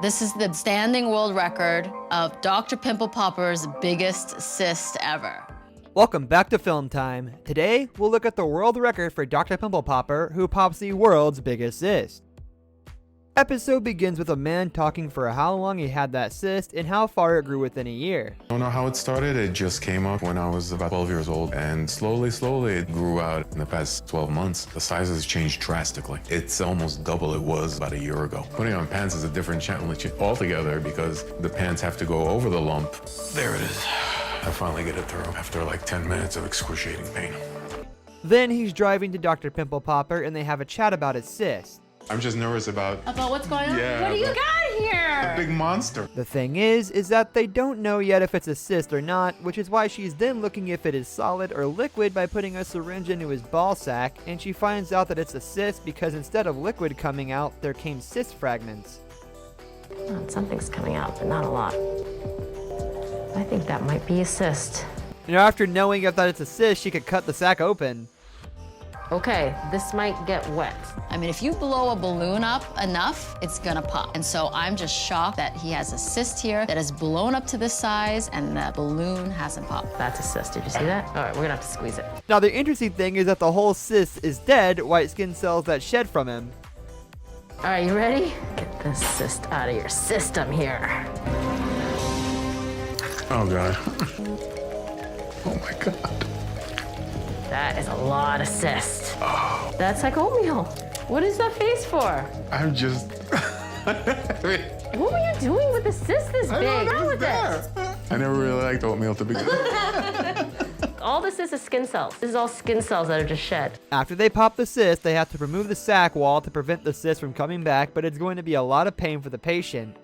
This is the standing world record of Dr. Pimple Popper's biggest cyst ever. Welcome back to Film Time. Today, we'll look at the world record for Dr. Pimple Popper, who pops the world's biggest cyst. Episode begins with a man talking for how long he had that cyst and how far it grew within a year. I don't know how it started. It just came up when I was about 12 years old, and slowly it grew out in the past 12 months. The size has changed drastically. It's almost double it was about a year ago. Putting on pants is a different challenge altogether because the pants have to go over the lump. There it is. I finally get it through after like 10 minutes of excruciating pain. Then he's driving to Dr. Pimple Popper and they have a chat about his cyst. I'm just nervous about what's going on? Yeah, what do you got here? a big monster. The thing is that they don't know yet if it's a cyst or not, which is why she's then looking if it is solid or liquid by putting a syringe into his ball sack, and she finds out that it's a cyst because instead of liquid coming out, there came cyst fragments. Well, something's coming out, but not a lot. I think that might be a cyst. After knowing that it's a cyst, she could cut the sack open. Okay, this might get wet. I mean, if you blow a balloon up enough, it's gonna pop. And so I'm just shocked that he has a cyst here that is blown up to this size and the balloon hasn't popped. That's a cyst. Did you see that? All right, we're gonna have to squeeze it. Now the interesting thing is that the whole cyst is dead white skin cells that shed from him. All right, you ready? Get this cyst out of your system here. Oh, God. Oh, my God. That is a lot of cyst. Oh. That's like oatmeal. What is that face for? I'm just... What were you doing with the cyst this big? What's wrong with it? I never really liked oatmeal to begin with. All this is skin cells. This is all skin cells that are just shed. After they pop the cyst, they have to remove the sac wall to prevent the cyst from coming back, but it's going to be a lot of pain for the patient.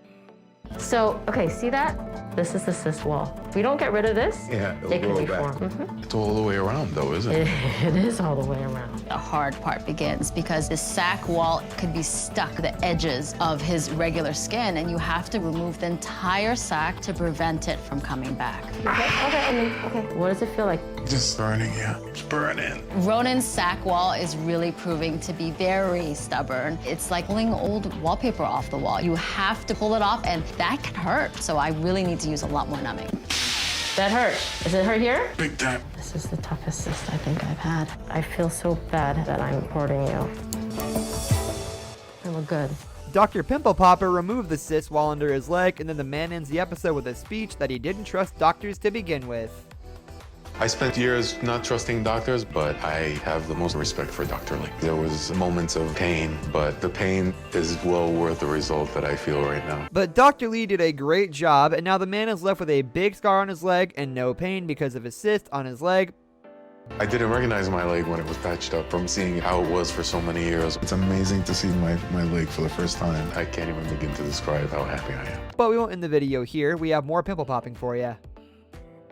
So, okay, see that? This is the cyst wall. If we don't get rid of this, Yeah, it can it'll be grow back. formed. It's all the way around, though, isn't it? It is all the way around. The hard part begins because the sac wall could be stuck to the edges of his regular skin, and you have to remove the entire sac to prevent it from coming back. Okay. What does it feel like? Just burning, yeah. It's burning. Ronan's sac wall is really proving to be very stubborn. It's like pulling old wallpaper off the wall. You have to pull it off, and that can hurt. So I really need to use a lot more numbing. That hurt. Does it hurt here? Big time. This is the toughest cyst I think I've had. I feel so bad that I'm hurting you. I look good. Dr. Pimple Popper removed the cyst while under his leg, and then the man ends the episode with a speech that he didn't trust doctors to begin with. I spent years not trusting doctors, but I have the most respect for Dr. Lee. There was moments of pain, but the pain is well worth the result that I feel right now. But Dr. Lee did a great job, and now the man is left with a big scar on his leg and no pain because of his cyst on his leg. I didn't recognize my leg when it was patched up from seeing how it was for so many years. It's amazing to see my leg for the first time. I can't even begin to describe how happy I am. But we won't end the video here. We have more pimple popping for you.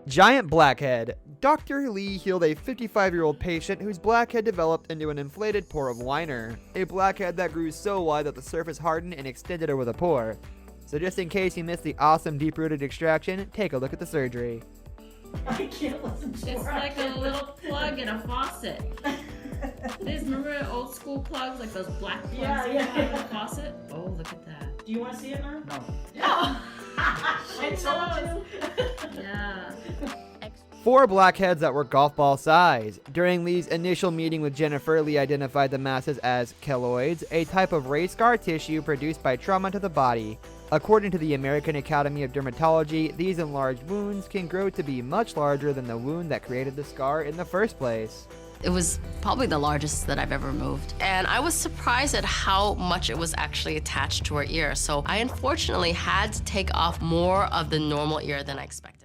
Giant blackhead. Dr. Lee healed a 55-year-old patient whose blackhead developed into an inflated pore of Weiner, a blackhead that grew so wide that the surface hardened and extended over the pore. So just in case you missed the awesome deep-rooted extraction, take a look at the surgery. I can't listen to It's like a little plug in a faucet. There's, remember old school plugs, like those black plugs in the faucet? Oh, look at that. Do you want to see it now? No. Oh! I told you. Yeah. 4 blackheads that were golf ball size. During Lee's initial meeting with Jennifer, Lee identified the masses as keloids, a type of raised scar tissue produced by trauma to the body. According to the American Academy of Dermatology, these enlarged wounds can grow to be much larger than the wound that created the scar in the first place. It was probably the largest that I've ever removed. And I was surprised at how much it was actually attached to her ear. So I unfortunately had to take off more of the normal ear than I expected.